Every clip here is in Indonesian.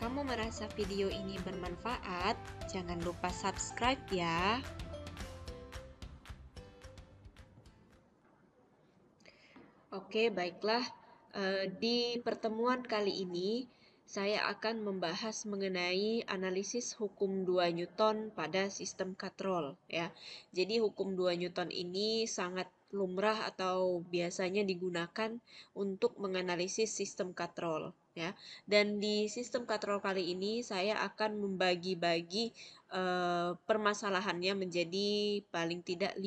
kamu merasa video ini bermanfaat, jangan lupa subscribe ya. Oke, baiklah. Di pertemuan kali ini, saya akan membahas mengenai analisis hukum 2 Newton pada sistem katrol ya. Jadi hukum 2 Newton ini sangat lumrah atau biasanya digunakan untuk menganalisis sistem katrol ya. Dan di sistem katrol kali ini saya akan membagi-bagi permasalahannya menjadi paling tidak 5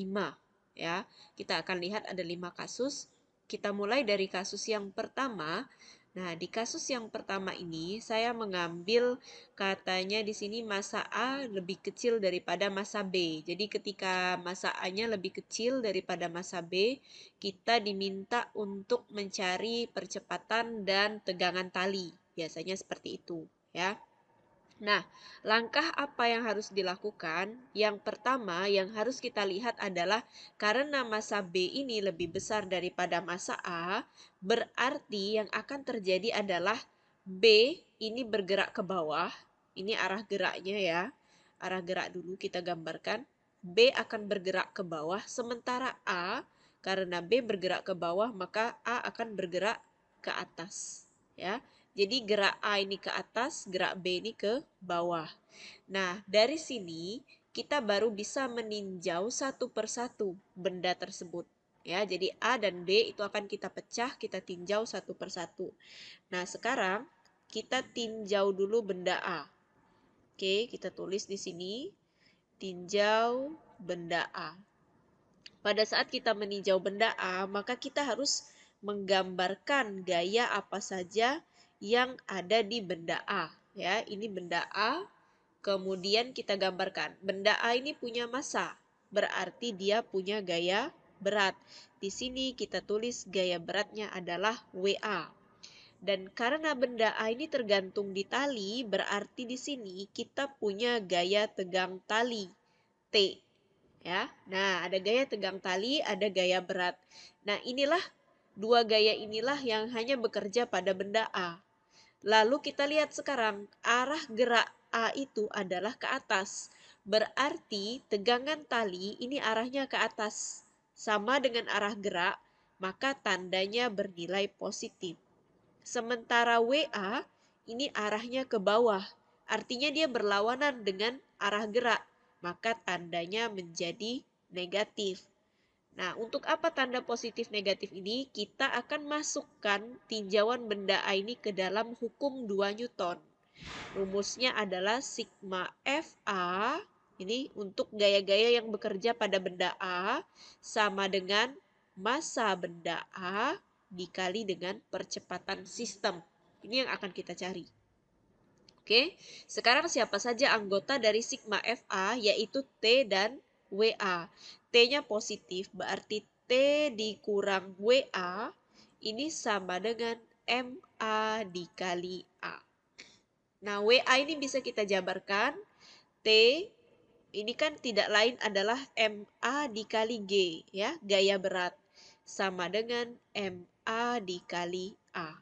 ya. Kita akan lihat ada 5 kasus. Kita mulai dari kasus yang pertama. Nah, di kasus yang pertama ini saya mengambil katanya di sini massa A lebih kecil daripada massa B. Jadi ketika massa A-nya lebih kecil daripada massa B, kita diminta untuk mencari percepatan dan tegangan tali. Biasanya seperti itu, ya. Nah, langkah apa yang harus dilakukan? Yang pertama yang harus kita lihat adalah karena massa B ini lebih besar daripada massa A, berarti yang akan terjadi adalah B ini bergerak ke bawah. Ini arah geraknya ya. Arah gerak dulu kita gambarkan. B akan bergerak ke bawah, sementara A karena B bergerak ke bawah, maka A akan bergerak ke atas. Ya. Jadi gerak A ini ke atas, gerak B ini ke bawah. Nah, dari sini kita baru bisa meninjau satu persatu benda tersebut. Ya, jadi A dan B itu akan kita pecah, kita tinjau satu persatu. Nah, sekarang kita tinjau dulu benda A. Oke, kita tulis di sini, tinjau benda A. Pada saat kita meninjau benda A, maka kita harus menggambarkan gaya apa saja yang ada di benda A. Ya, ini benda A. Kemudian kita gambarkan. Benda A ini punya massa, berarti dia punya gaya berat. Di sini kita tulis gaya beratnya adalah WA. Dan karena benda A ini tergantung di tali, berarti di sini kita punya gaya tegang tali T. Ya. Nah, ada gaya tegang tali, ada gaya berat. Nah, inilah dua gaya inilah yang hanya bekerja pada benda A. Lalu kita lihat sekarang, arah gerak A itu adalah ke atas. Berarti tegangan tali ini arahnya ke atas. Sama dengan arah gerak, maka tandanya bernilai positif. Sementara WA ini arahnya ke bawah. Artinya dia berlawanan dengan arah gerak, maka tandanya menjadi negatif. Nah, untuk apa tanda positif negatif ini? Kita akan masukkan tinjauan benda A ini ke dalam hukum 2 Newton. Rumusnya adalah sigma FA, ini untuk gaya-gaya yang bekerja pada benda A, sama dengan massa benda A dikali dengan percepatan sistem. Ini yang akan kita cari. Oke, sekarang siapa saja anggota dari sigma FA, yaitu T dan WA. T-nya positif, berarti T dikurang WA, ini sama dengan MA dikali A. Nah, WA ini bisa kita jabarkan. T ini kan tidak lain adalah MA dikali G, ya, gaya berat. Sama dengan MA dikali A.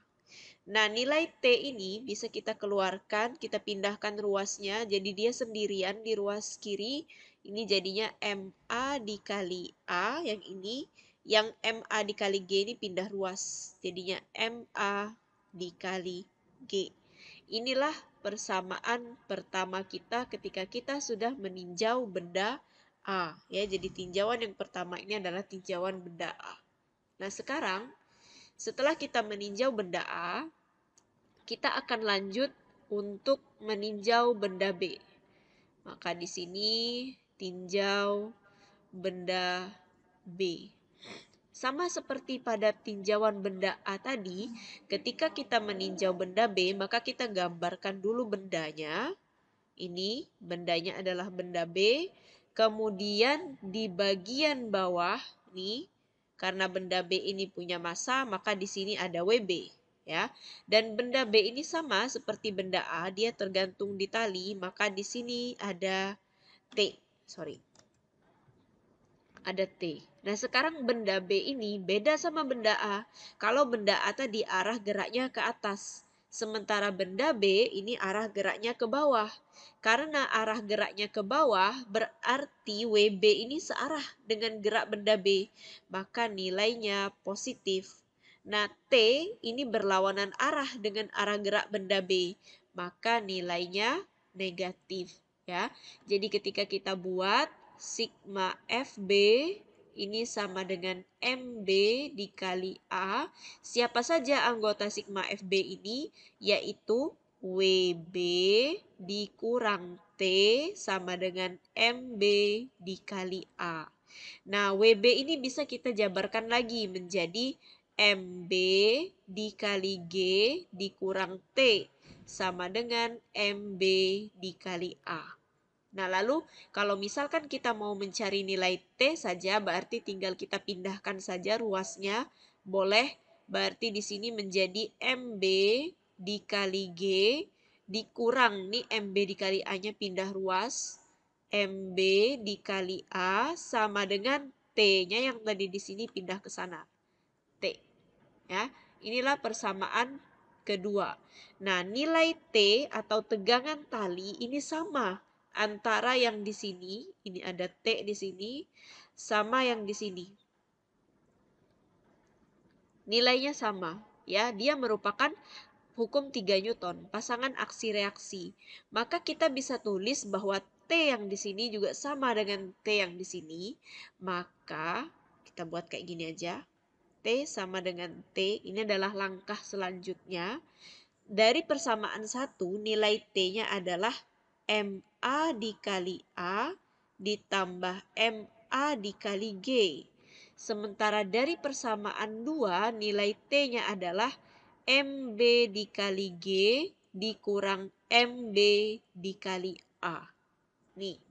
Nah, nilai T ini bisa kita keluarkan, kita pindahkan ruasnya, jadi dia sendirian di ruas kiri. Ini jadinya MA dikali A yang ini, yang MA dikali G ini pindah ruas, jadinya MA dikali G. Inilah persamaan pertama kita ketika kita sudah meninjau benda A. Ya, jadi tinjauan yang pertama ini adalah tinjauan benda A. Nah, sekarang setelah kita meninjau benda A, kita akan lanjut untuk meninjau benda B. Maka di sini tinjau benda B. Sama seperti pada tinjauan benda A tadi, ketika kita meninjau benda B, maka kita gambarkan dulu bendanya. Ini bendanya adalah benda B. Kemudian di bagian bawah nih, karena benda B ini punya massa, maka di sini ada WB. Ya, dan benda B ini sama seperti benda A, dia tergantung di tali, maka di sini ada T. Ada T. Nah, sekarang benda B ini beda sama benda A. Kalau benda A tadi arah geraknya ke atas, Sementara benda B ini arah geraknya ke bawah. Karena arah geraknya ke bawah berarti WB ini searah dengan gerak benda B. Maka nilainya positif. Nah, T ini berlawanan arah dengan arah gerak benda B. Maka nilainya negatif. Ya, jadi ketika kita buat sigma FB ini sama dengan MB dikali A. Siapa saja anggota sigma FB ini? Yaitu WB dikurang T sama dengan MB dikali A. Nah, WB ini bisa kita jabarkan lagi menjadi MB dikali G dikurang T sama dengan MB dikali A. Nah, lalu kalau misalkan kita mau mencari nilai T saja, berarti tinggal kita pindahkan saja ruasnya. Boleh, berarti di sini menjadi MB dikali G dikurang nih MB dikali A-nya pindah ruas. MB dikali A sama dengan T-nya yang tadi di sini pindah ke sana. T. Ya, inilah persamaan kedua. Nah, nilai T atau tegangan tali ini sama antara yang di sini, ini ada T di sini, sama yang di sini. Nilainya sama, ya. Dia merupakan hukum 3 Newton, pasangan aksi reaksi. Maka kita bisa tulis bahwa T yang di sini juga sama dengan T yang di sini. Maka kita buat kayak gini aja. T sama dengan T, ini adalah langkah selanjutnya. Dari persamaan 1, nilai T-nya adalah MA dikali A ditambah MA dikali G. Sementara dari persamaan 2, nilai T-nya adalah MB dikali G dikurang MB dikali A. Nih.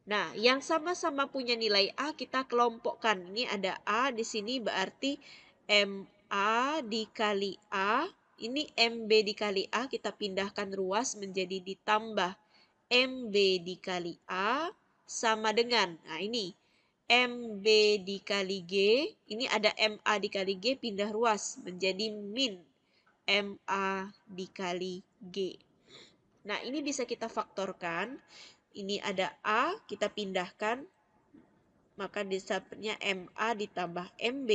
Nah, yang sama-sama punya nilai A kita kelompokkan. Ini ada A di sini berarti MA dikali A. Ini MB dikali A kita pindahkan ruas menjadi ditambah MB dikali A sama dengan, nah ini MB dikali G, ini ada MA dikali G pindah ruas menjadi min MA dikali G. Nah, ini bisa kita faktorkan. Ini ada A, kita pindahkan, maka disebutnya MA ditambah MB,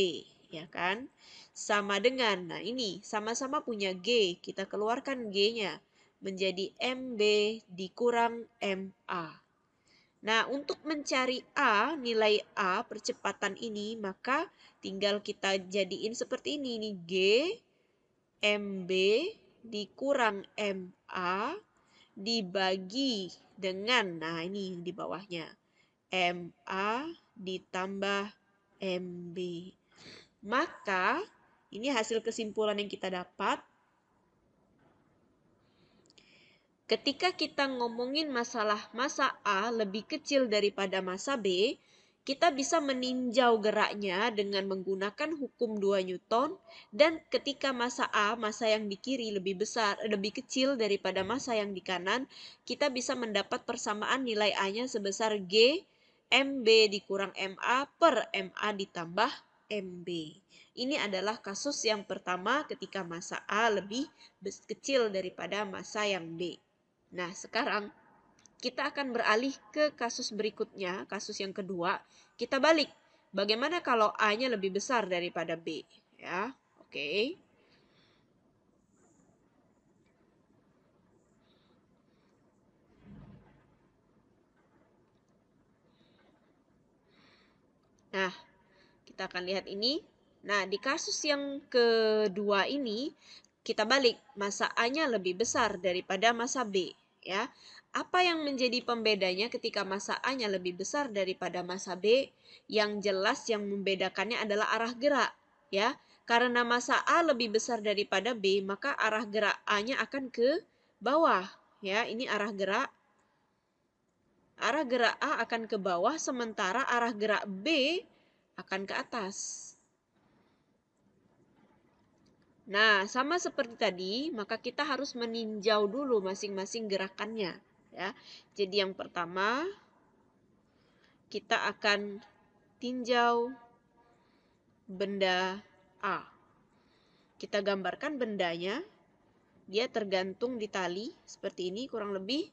ya kan? Sama dengan, nah ini sama-sama punya G, kita keluarkan G-nya menjadi MB dikurang MA. Nah, untuk mencari A, nilai A percepatan ini, maka tinggal kita jadiin seperti ini, G MB dikurang MA dibagi dengan, nah ini di bawahnya, MA ditambah MB. Maka, ini hasil kesimpulan yang kita dapat. Ketika kita ngomongin masalah massa A lebih kecil daripada massa B, kita bisa meninjau geraknya dengan menggunakan hukum 2 Newton, dan ketika massa A, massa yang di kiri lebih besar, lebih kecil daripada massa yang di kanan, kita bisa mendapat persamaan nilai A-nya sebesar G MB dikurang MA per MA ditambah MB. Ini adalah kasus yang pertama ketika massa A lebih kecil daripada massa yang B. Nah, sekarang kita akan beralih ke kasus berikutnya, kasus yang kedua. Kita balik. Bagaimana kalau A-nya lebih besar daripada B? Ya, oke. Nah, kita akan lihat ini. Nah, di kasus yang kedua ini, kita balik. Massa A-nya lebih besar daripada massa B. Ya, apa yang menjadi pembedanya ketika massa A-nya lebih besar daripada massa B? Yang jelas yang membedakannya adalah arah gerak, ya. Karena massa A lebih besar daripada B, maka arah gerak A-nya akan ke bawah, ya. Ini arah gerak. Arah gerak A akan ke bawah, sementara arah gerak B akan ke atas. Nah, sama seperti tadi, maka kita harus meninjau dulu masing-masing gerakannya, ya. Jadi yang pertama kita akan tinjau benda A. Kita gambarkan bendanya. dia tergantung di tali seperti ini kurang lebih.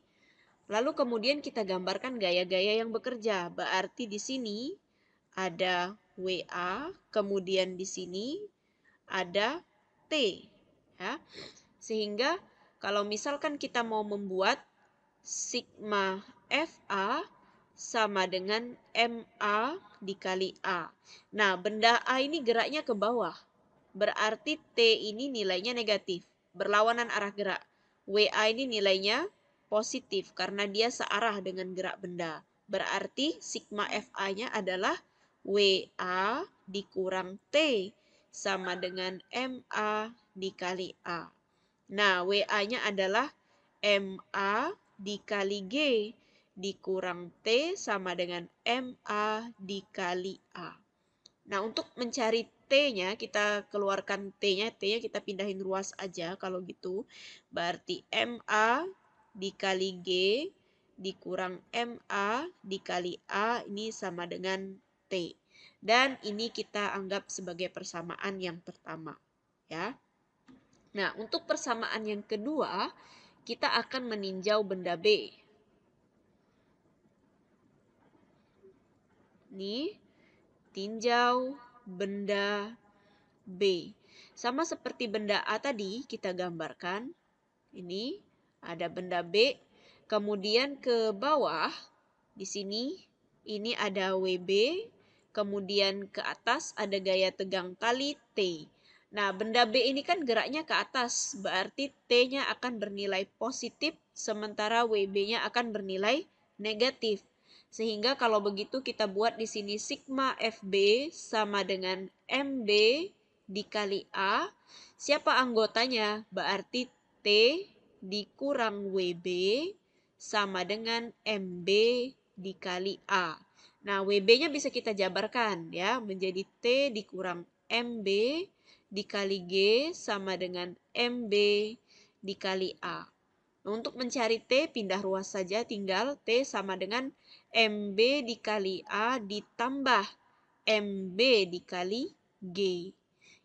Lalu kemudian kita gambarkan gaya-gaya yang bekerja. Berarti di sini ada WA, kemudian di sini ada T, ya. Sehingga kalau misalkan kita mau membuat sigma FA sama dengan MA dikali A. Nah, benda A ini geraknya ke bawah. Berarti T ini nilainya negatif, berlawanan arah gerak. WA ini nilainya positif karena dia searah dengan gerak benda. Berarti sigma FA-nya adalah WA dikurang T sama dengan MA dikali A. Nah, WA-nya adalah MA dikali G dikurang T sama dengan MA dikali A. Nah, untuk mencari T-nya, kita keluarkan T-nya kita pindahin ruas aja kalau gitu. Berarti MA dikali G dikurang MA dikali A ini sama dengan T. Dan ini kita anggap sebagai persamaan yang pertama, ya. Nah, untuk persamaan yang kedua, kita akan meninjau benda B. Nih, tinjau benda B. Sama seperti benda A tadi, kita gambarkan. Ini ada benda B. Kemudian ke bawah, di sini, ini ada WB. Kemudian ke atas ada gaya tegang tali T. Nah, benda B ini kan geraknya ke atas, berarti T-nya akan bernilai positif, sementara WB-nya akan bernilai negatif. Sehingga kalau begitu kita buat di sini sigma FB sama dengan MB dikali A. Siapa anggotanya? Berarti T dikurang WB sama dengan MB dikali A. Nah, WB-nya bisa kita jabarkan ya menjadi T dikurang MB dikali G sama dengan MB dikali A. Nah, untuk mencari T, pindah ruas saja, tinggal T sama dengan MB dikali A ditambah MB dikali G.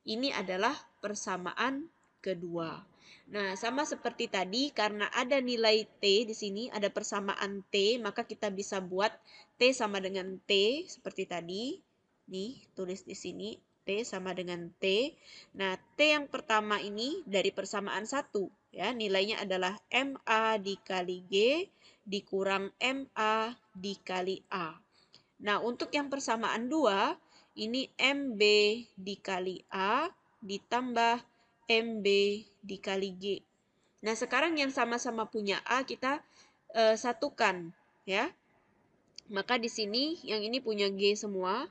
Ini adalah persamaan kedua. Nah, sama seperti tadi, karena ada nilai T di sini, ada persamaan T, maka kita bisa buat T sama dengan T, seperti tadi. Nih, tulis di sini, T sama dengan T. Nah, T yang pertama ini dari persamaan 1, ya, nilainya adalah MA dikali G dikurang MA dikali A. Nah, untuk yang persamaan 2, ini MB dikali A ditambah MB dikali G. Nah, sekarang yang sama-sama punya A kita satukan, ya. Maka di sini yang ini punya G semua,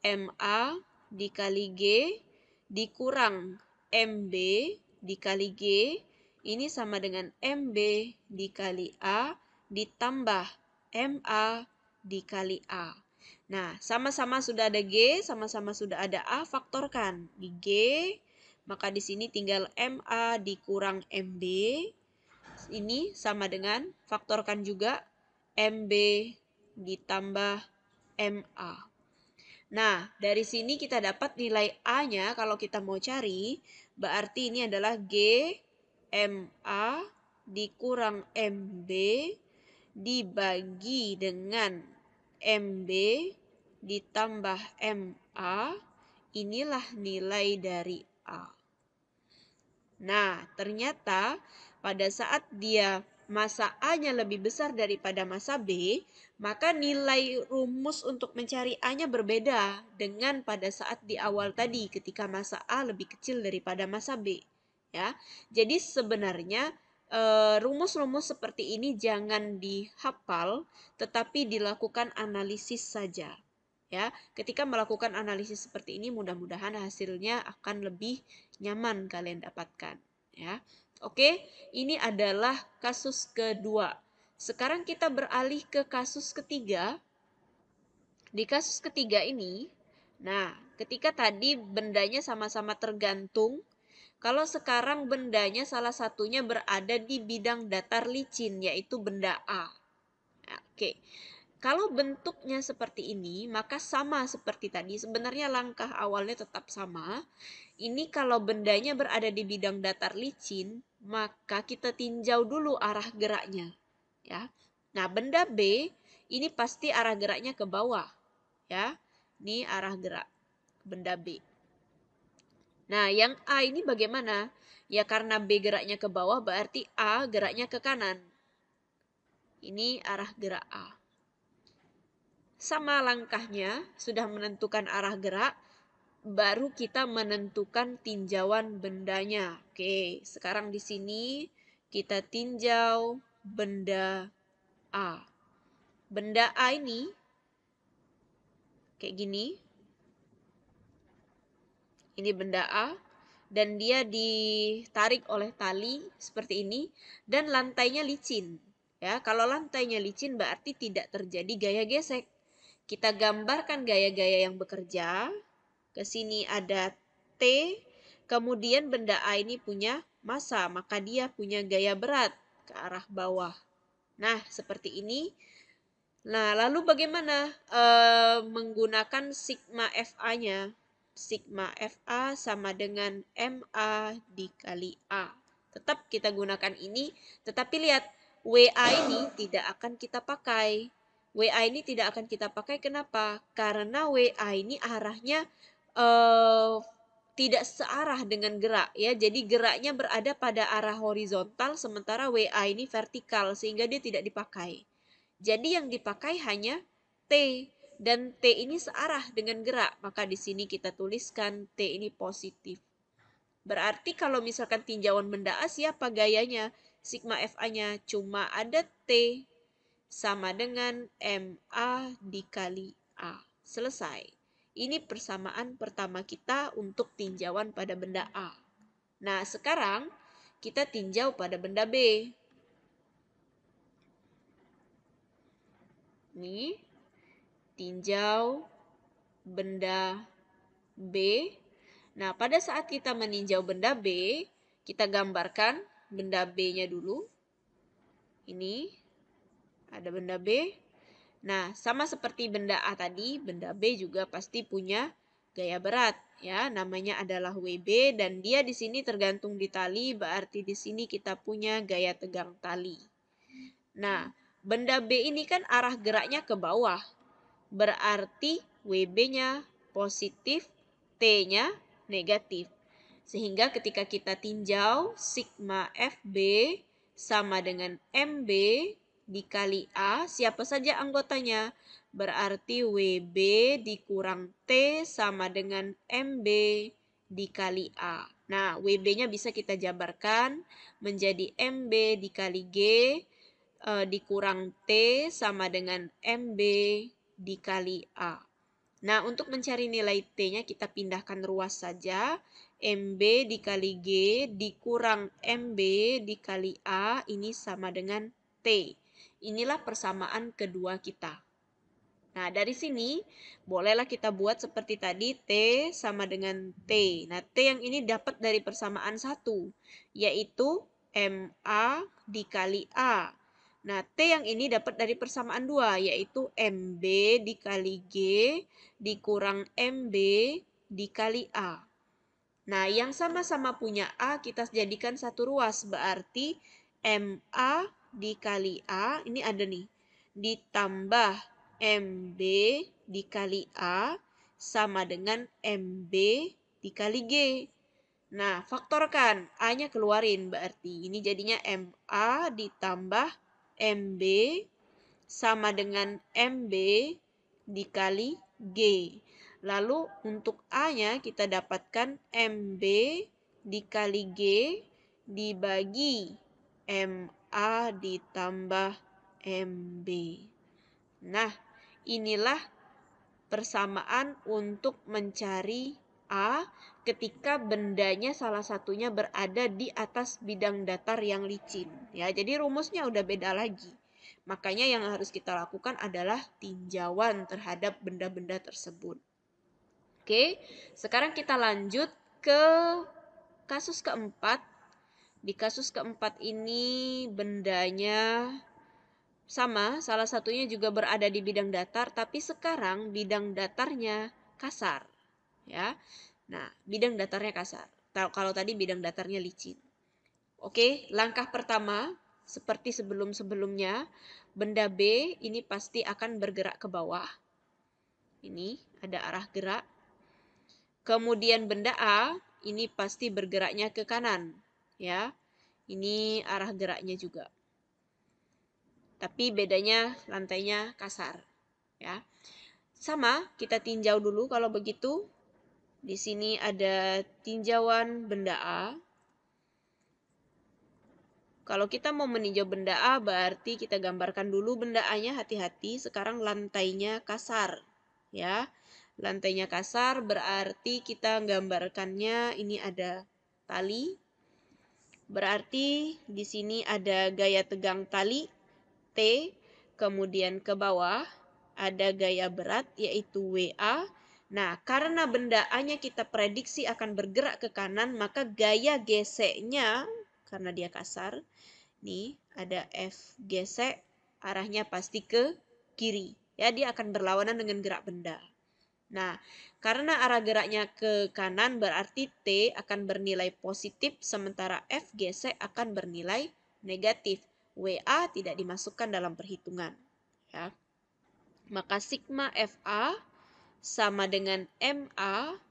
MA dikali G dikurang MB dikali G, ini sama dengan MB dikali A ditambah MA dikali A. Nah, sama-sama sudah ada G, sama-sama sudah ada A, faktorkan. Di G, maka di sini tinggal MA dikurang MB. Ini sama dengan, faktorkan juga, MB ditambah MA. Nah, dari sini kita dapat nilai A-nya kalau kita mau cari, berarti ini adalah G MA dikurang MB dibagi dengan MB ditambah MA, inilah nilai dari A. Nah, ternyata pada saat dia massa A-nya lebih besar daripada massa B, maka nilai rumus untuk mencari A-nya berbeda dengan pada saat di awal tadi ketika massa A lebih kecil daripada massa B. Ya, jadi sebenarnya rumus-rumus seperti ini jangan dihafal, tetapi dilakukan analisis saja. Ya, ketika melakukan analisis seperti ini, mudah-mudahan hasilnya akan lebih nyaman kalian dapatkan. Ya, oke, ini adalah kasus kedua. Sekarang kita beralih ke kasus ketiga. Di kasus ketiga ini, nah, ketika tadi bendanya sama-sama tergantung, kalau sekarang bendanya salah satunya berada di bidang datar licin, yaitu benda A. Nah, oke. Kalau bentuknya seperti ini, maka sama seperti tadi. Sebenarnya langkah awalnya tetap sama. Ini kalau bendanya berada di bidang datar licin, maka kita tinjau dulu arah geraknya. Ya. Nah, benda B ini pasti arah geraknya ke bawah. Ya, ini arah gerak benda B. Nah, yang A ini bagaimana? Ya karena B geraknya ke bawah, berarti A geraknya ke kanan. Ini arah gerak A. Sama langkahnya, sudah menentukan arah gerak, baru kita menentukan tinjauan bendanya. Oke, sekarang di sini kita tinjau benda A. Benda A ini kayak gini. Ini benda A dan dia ditarik oleh tali seperti ini dan lantainya licin. Ya, kalau lantainya licin berarti tidak terjadi gaya gesek. Kita gambarkan gaya-gaya yang bekerja. Ke sini ada T, kemudian benda A ini punya massa, maka dia punya gaya berat ke arah bawah. Nah, seperti ini. Nah, lalu bagaimana menggunakan sigma FA-nya? Sigma FA sama dengan MA dikali A. Tetap kita gunakan ini, tetapi lihat WA ini tidak akan kita pakai. WA ini tidak akan kita pakai, kenapa? Karena WA ini arahnya tidak searah dengan gerak ya. Jadi geraknya berada pada arah horizontal sementara WA ini vertikal sehingga dia tidak dipakai. Jadi yang dipakai hanya T dan T ini searah dengan gerak, maka di sini kita tuliskan T ini positif. Berarti kalau misalkan tinjauan benda A siapa gayanya? Sigma FA-nya cuma ada T sama dengan MA dikali A. Selesai. Ini persamaan pertama kita untuk tinjauan pada benda A. Nah, sekarang kita tinjau pada benda B. Nih, tinjau benda B. Nah, pada saat kita meninjau benda B, kita gambarkan benda B-nya dulu. Ini ada benda B. Nah, sama seperti benda A tadi, benda B juga pasti punya gaya berat ya, namanya adalah WB dan dia di sini tergantung di tali, berarti di sini kita punya gaya tegang tali. Nah, benda B ini kan arah geraknya ke bawah. Berarti WB-nya positif, T-nya negatif. Sehingga ketika kita tinjau sigma FB sama dengan MB dikali A, siapa saja anggotanya? Berarti WB dikurang T sama dengan MB dikali A. Nah, WB-nya bisa kita jabarkan menjadi MB dikali G dikurang T sama dengan MB dikali A. Nah, untuk mencari nilai T-nya kita pindahkan ruas saja. MB dikali G dikurang MB dikali A ini sama dengan T. Inilah persamaan kedua kita. Nah, dari sini bolehlah kita buat seperti tadi T sama dengan T. Nah, T yang ini dapat dari persamaan 1, yaitu MA dikali A. Nah, T yang ini dapat dari persamaan 2, yaitu MB dikali G dikurang MB dikali A. Nah, yang sama-sama punya A kita jadikan satu ruas, berarti MA dikali A, ini ada nih, ditambah MB dikali A sama dengan MB dikali G. Nah, faktorkan, A-nya keluarin, berarti ini jadinya MA ditambah MB sama dengan MB dikali G. Lalu untuk A-nya kita dapatkan MB dikali G dibagi MA ditambah MB. Nah, inilah persamaan untuk mencari A ketika bendanya salah satunya berada di atas bidang datar yang licin. Ya, jadi rumusnya udah beda lagi. Makanya yang harus kita lakukan adalah tinjauan terhadap benda-benda tersebut. Oke, sekarang kita lanjut ke kasus keempat. Di kasus keempat ini bendanya sama, salah satunya juga berada di bidang datar, tapi sekarang bidang datarnya kasar, ya. Nah, bidang datarnya kasar. Kalau tadi bidang datarnya licin. Oke, langkah pertama, seperti sebelum-sebelumnya, benda B ini pasti akan bergerak ke bawah. Ini ada arah gerak. Kemudian benda A ini pasti bergeraknya ke kanan, ya. Ini arah geraknya juga. Tapi bedanya lantainya kasar, ya. Sama, kita tinjau dulu kalau begitu. Di sini ada tinjauan benda A. Kalau kita mau meninjau benda A, berarti kita gambarkan dulu benda A-nya, hati-hati. Sekarang lantainya kasar, ya. Lantainya kasar berarti kita gambarkannya ini ada tali. Berarti di sini ada gaya tegang tali T, kemudian ke bawah ada gaya berat yaitu WA. Nah, karena benda A-nya kita prediksi akan bergerak ke kanan, maka gaya geseknya karena dia kasar, nih ada F gesek, arahnya pasti ke kiri. Ya, dia akan berlawanan dengan gerak benda. Nah, karena arah geraknya ke kanan berarti T akan bernilai positif sementara F gesek akan bernilai negatif. WA tidak dimasukkan dalam perhitungan. Ya. Maka sigma FA sama dengan MA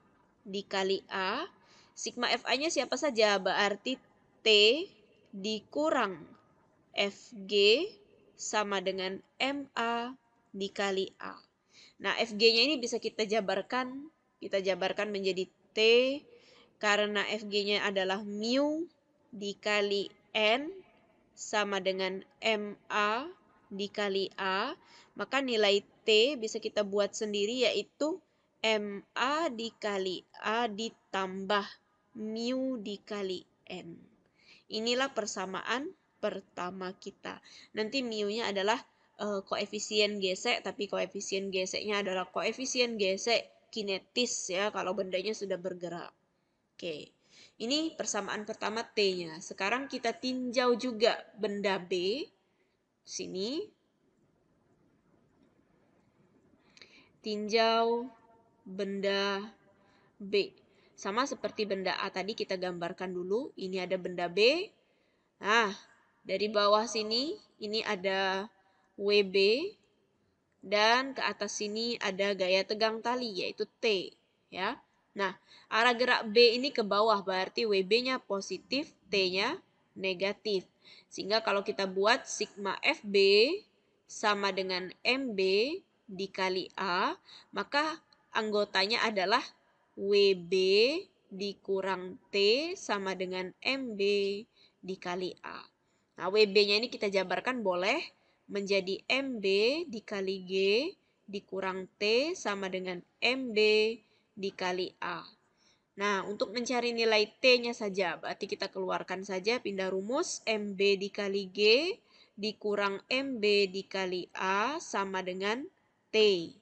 dikali A. Sigma FA-nya siapa saja? Berarti T dikurang FG sama dengan MA dikali A. Nah, FG-nya ini bisa kita jabarkan menjadi T karena FG-nya adalah mu dikali N sama dengan MA dikali A, maka nilai T bisa kita buat sendiri yaitu MA dikali A ditambah mu dikali N. Inilah persamaan pertama kita. Nanti mu-nya adalah koefisien gesek, tapi koefisien geseknya adalah koefisien gesek kinetis ya kalau bendanya sudah bergerak. Oke. Ini persamaan pertama T-nya. Sekarang kita tinjau juga benda B. Sini. Tinjau benda B. Sama seperti benda A tadi kita gambarkan dulu. Ini ada benda B. Nah, dari bawah sini ini ada WB dan ke atas sini ada gaya tegang tali yaitu T, ya. Nah, arah gerak B ini ke bawah berarti WB-nya positif, T-nya negatif. Sehingga kalau kita buat sigma FB sama dengan MB dikali A, maka anggotanya adalah WB dikurang T sama dengan MB dikali A. Nah, WB-nya ini kita jabarkan boleh menjadi MB dikali G dikurang T sama dengan MB dikali A. Nah, untuk mencari nilai T-nya saja, berarti kita keluarkan saja, pindah rumus, MB dikali G dikurang MB dikali A sama dengan T.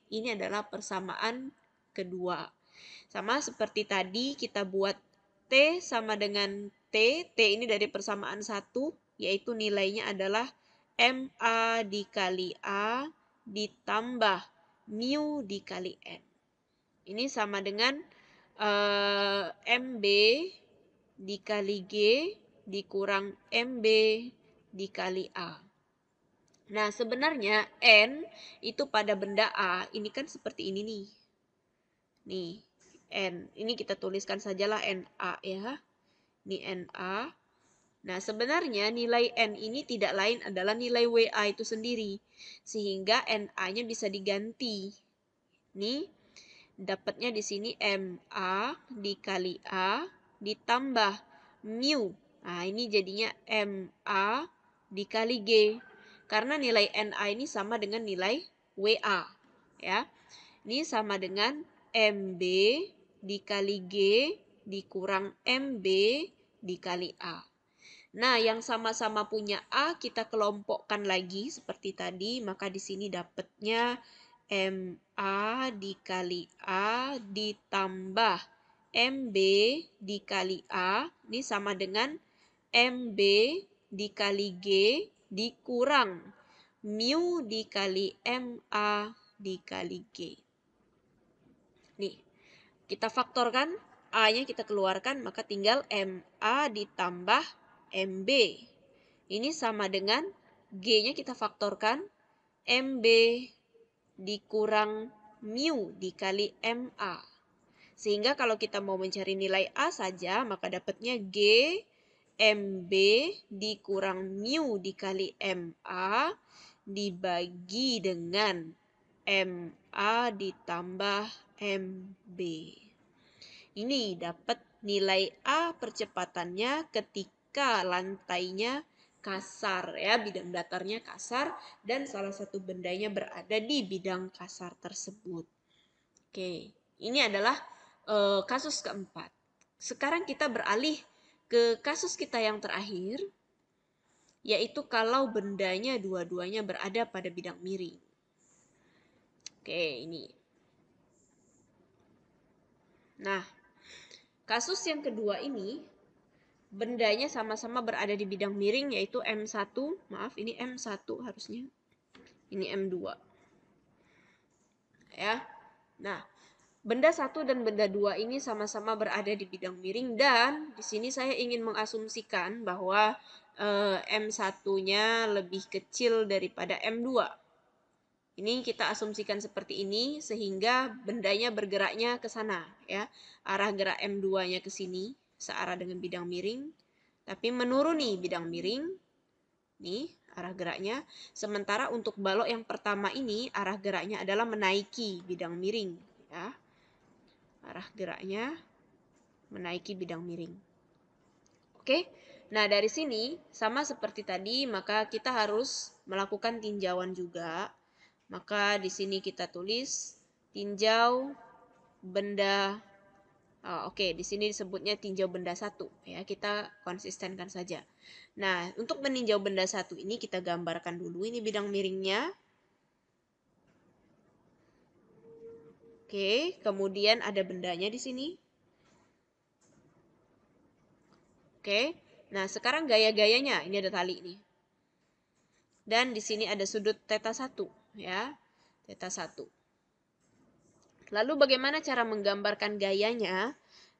Ini adalah persamaan kedua. Sama seperti tadi, kita buat T sama dengan T. T ini dari persamaan 1, yaitu nilainya adalah MA dikali A ditambah mu dikali N. Ini sama dengan MB dikali G dikurang MB dikali A. Nah, sebenarnya N itu pada benda A, ini kan seperti ini nih. Nih, N. Ini kita tuliskan sajalah NA ya. Ini NA. Nah, sebenarnya nilai N ini tidak lain adalah nilai WA itu sendiri. Sehingga NA-nya bisa diganti. Nih, dapatnya di sini MA dikali A ditambah mu. Nah, ini jadinya MA dikali G. Karena nilai NA ini sama dengan nilai WA. Ya. Ini sama dengan MB dikali G dikurang MB dikali A. Nah, yang sama-sama punya A kita kelompokkan lagi seperti tadi, maka di sini dapatnya MA dikali A ditambah MB dikali A, ini sama dengan MB dikali G dikurang mu dikali MA dikali G. Nih, kita faktorkan, A-nya kita keluarkan, maka tinggal MA ditambah MB. Ini sama dengan G-nya kita faktorkan, MB dikurang mu dikali MA. Sehingga kalau kita mau mencari nilai A saja, maka dapatnya G MB dikurang mu dikali MA dibagi dengan MA ditambah MB. Ini dapat nilai A percepatannya ketika lantainya kasar ya, bidang datarnya kasar dan salah satu bendanya berada di bidang kasar tersebut. Oke, ini adalah kasus keempat. Sekarang kita beralih ke kasus kita yang terakhir, yaitu kalau bendanya dua-duanya berada pada bidang miring. Oke, ini. Nah, kasus yang kedua ini, bendanya sama-sama berada di bidang miring, yaitu M1. Maaf, ini M1 harusnya. Ini M2. Ya. Nah, benda 1 dan benda 2 ini sama-sama berada di bidang miring dan di sini saya ingin mengasumsikan bahwa M1-nya lebih kecil daripada M2. Ini kita asumsikan seperti ini sehingga bendanya bergeraknya ke sana ya. Arah gerak M2-nya ke sini searah dengan bidang miring, tapi menuruni bidang miring. Nih, arah geraknya. Sementara untuk balok yang pertama ini arah geraknya adalah menaiki bidang miring ya. Arah geraknya menaiki bidang miring. Oke, nah dari sini sama seperti tadi, maka kita harus melakukan tinjauan juga. Maka di sini kita tulis tinjau benda. Oke, di sini disebutnya tinjau benda 1 ya. Kita konsistenkan saja. Nah, untuk meninjau benda 1 ini kita gambarkan dulu ini bidang miringnya. Oke, kemudian ada bendanya di sini. Oke. Nah, sekarang gaya-gayanya. Ini ada tali nih. Dan di sini ada sudut theta 1 ya. Theta 1. Lalu bagaimana cara menggambarkan gayanya?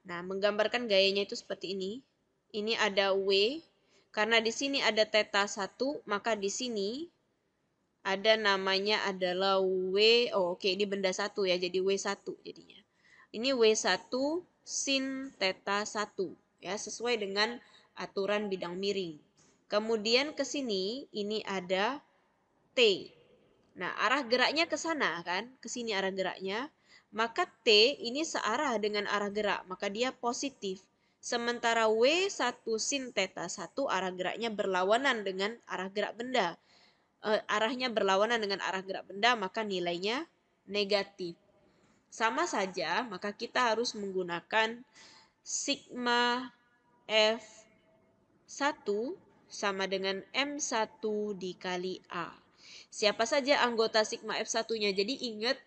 Nah, menggambarkan gayanya itu seperti ini. Ini ada W. Karena di sini ada theta 1, maka di sini ada namanya adalah W. Oh, oke, ini benda 1 ya. Jadi W1 jadinya. Ini W1 sin theta 1 ya, sesuai dengan aturan bidang miring. Kemudian ke sini ini ada T. Nah, arah geraknya ke sana kan? Ke sini arah geraknya. Maka T ini searah dengan arah gerak, maka dia positif. Sementara W1 sin theta 1 arah geraknya berlawanan dengan arah gerak benda. Arahnya berlawanan dengan arah gerak benda, maka nilainya negatif. Sama saja, maka kita harus menggunakan sigma F1 sama dengan M1 dikali A. Siapa saja anggota sigma F1-nya? Jadi ingat,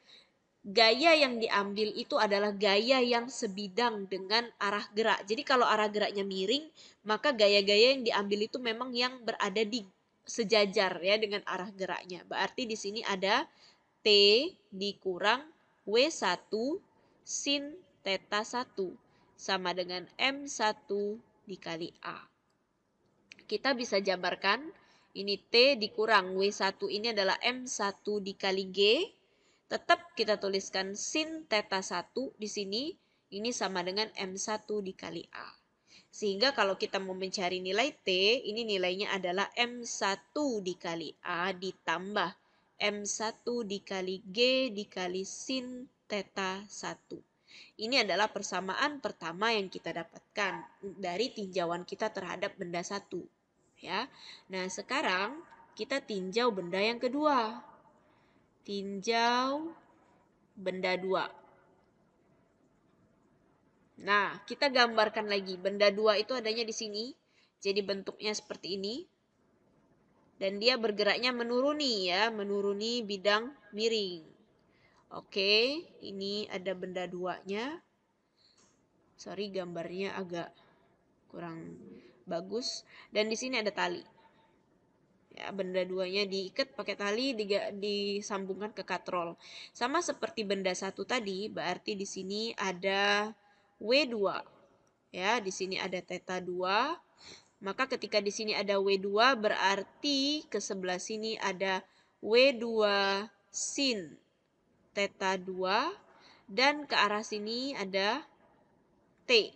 gaya yang diambil itu adalah gaya yang sebidang dengan arah gerak. Jadi kalau arah geraknya miring, maka gaya-gaya yang diambil itu memang yang berada di sejajar ya dengan arah geraknya. Berarti di sini ada T dikurang W1 sin theta 1 sama dengan M1 dikali A. Kita bisa jabarkan, ini T dikurang W1 ini adalah M1 dikali G. Tetap kita tuliskan sin theta 1 di sini, ini sama dengan M1 dikali A. Sehingga kalau kita mau mencari nilai T, ini nilainya adalah M1 dikali A ditambah M1 dikali G dikali sin theta 1. Ini adalah persamaan pertama yang kita dapatkan dari tinjauan kita terhadap benda 1. Ya. Nah, sekarang kita tinjau benda yang kedua. Tinjau benda 2. Nah, kita gambarkan lagi. Benda 2 itu adanya di sini. Jadi bentuknya seperti ini. Dan dia bergeraknya menuruni ya, menuruni bidang miring. Oke, ini ada benda 2-nya. Sorry, gambarnya agak kurang bagus. Dan di sini ada tali. Ya, benda duanya diikat pakai tali, disambungkan ke katrol. Sama seperti benda satu tadi, berarti di sini ada W2. Ya, di sini ada theta 2. Maka ketika di sini ada W2 berarti ke sebelah sini ada W2 sin theta 2 dan ke arah sini ada T.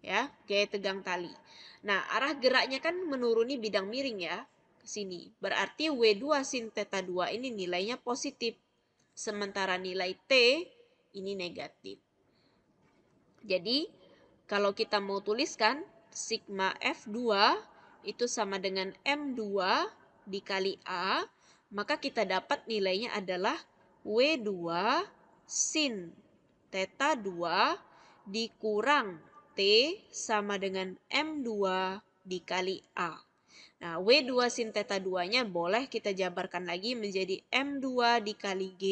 Ya, gaya tegang tali. Nah, arah geraknya kan menuruni bidang miring ya, ke sini. Berarti W2 sin theta 2 ini nilainya positif. Sementara nilai T ini negatif. Jadi, kalau kita mau tuliskan sigma F2 itu sama dengan M2 dikali A, maka kita dapat nilainya adalah W2 sin theta 2 dikurang T sama dengan M2 dikali A. Nah, W2 sin theta 2-nya boleh kita jabarkan lagi menjadi M2 dikali G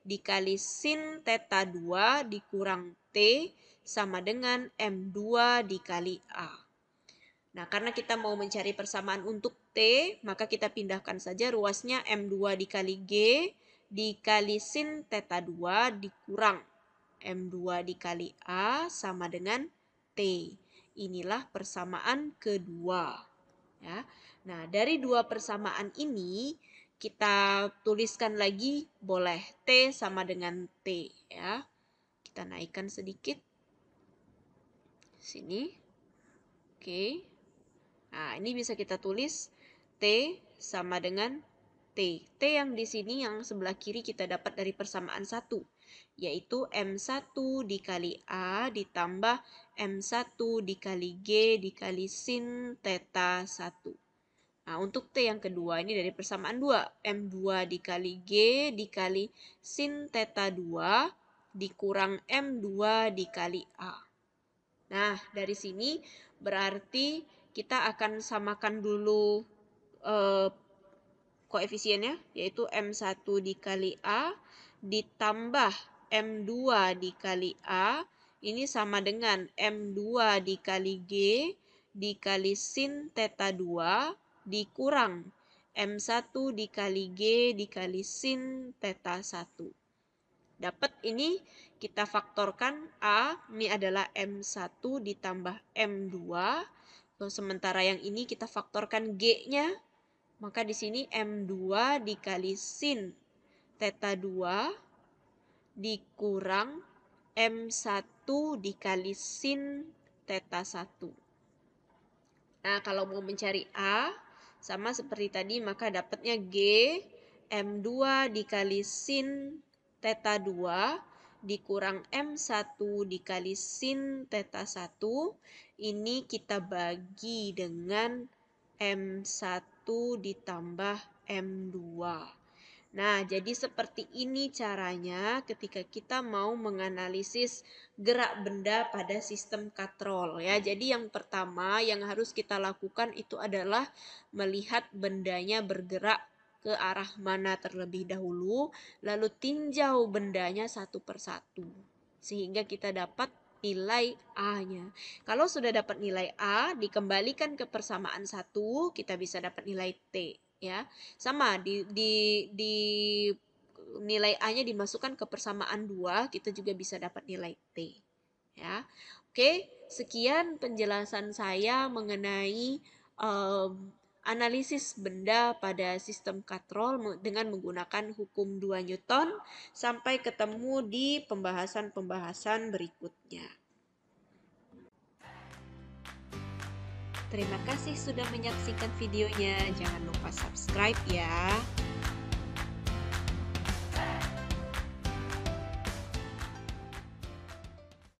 dikali sin theta 2 dikurang T sama dengan M2 dikali A. Nah, karena kita mau mencari persamaan untuk T, maka kita pindahkan saja ruasnya M2 dikali G dikali sin theta 2 dikurang M2 dikali A sama dengan T. Inilah persamaan kedua. Ya. Nah, dari dua persamaan ini kita tuliskan lagi boleh T sama dengan T. Ya. Kita naikkan sedikit. Sini. Oke. Nah, ini bisa kita tulis T sama dengan T. T yang di sini yang sebelah kiri kita dapat dari persamaan 1, yaitu M1 dikali A ditambah M1 dikali G dikali sin theta 1. Nah, untuk T yang kedua ini dari persamaan 2, M2 dikali G dikali sin theta 2 dikurang M2 dikali A. Nah, dari sini berarti kita akan samakan dulu koefisiennya, yaitu M1 dikali A ditambah M2 dikali A. Ini sama dengan M2 dikali G dikali sin theta 2 dikurang M1 dikali G dikali sin theta 1. Dapat ini kita faktorkan A, ini adalah M1 ditambah M2. Sementara yang ini kita faktorkan G-nya, maka di sini M2 dikali sin theta 2 dikurang M1 dikali sin theta 1. Nah, kalau mau mencari A, sama seperti tadi, maka dapatnya G, M2 dikali sin theta 2 dikurang M1 dikali sin theta 1. Ini kita bagi dengan M1 ditambah M2. Nah, jadi seperti ini caranya ketika kita mau menganalisis gerak benda pada sistem katrol ya. Jadi yang pertama yang harus kita lakukan itu adalah melihat bendanya bergerak ke arah mana terlebih dahulu, lalu tinjau bendanya satu persatu sehingga kita dapat nilai A-nya. Kalau sudah dapat nilai A, dikembalikan ke persamaan 1, kita bisa dapat nilai T ya. Sama di nilai A-nya dimasukkan ke persamaan 2, kita juga bisa dapat nilai T ya. Oke, sekian penjelasan saya mengenai analisis benda pada sistem katrol dengan menggunakan hukum 2 Newton. Sampai ketemu di pembahasan-pembahasan berikutnya. Terima kasih sudah menyaksikan videonya. Jangan lupa subscribe ya.